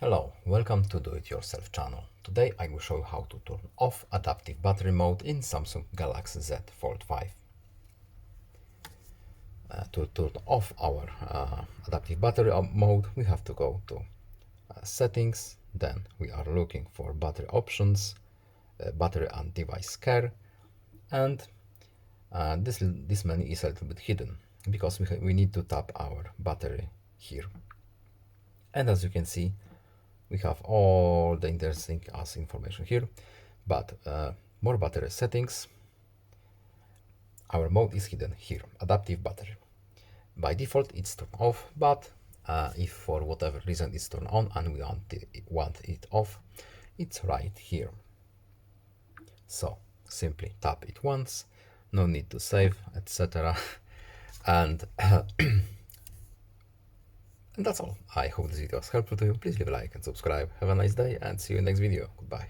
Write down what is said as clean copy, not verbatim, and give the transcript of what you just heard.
Hello, welcome to Do It Yourself channel. Today I will show you how to turn off adaptive battery mode in Samsung Galaxy Z Fold5. To turn off our adaptive battery mode, we have to go to settings, then we are looking for battery options, battery and device care, and this menu is a little bit hidden because we need to tap our battery here. And as you can see, we have all the interesting information here, but more battery settings. Our mode is hidden here, adaptive battery. By default it's turned off, but if for whatever reason it's turned on and we want it off, it's right here. So simply tap it once, no need to save, etc. And And that's all. I hope this video was helpful to you. Please leave a like and subscribe. Have a nice day and see you in the next video. Goodbye.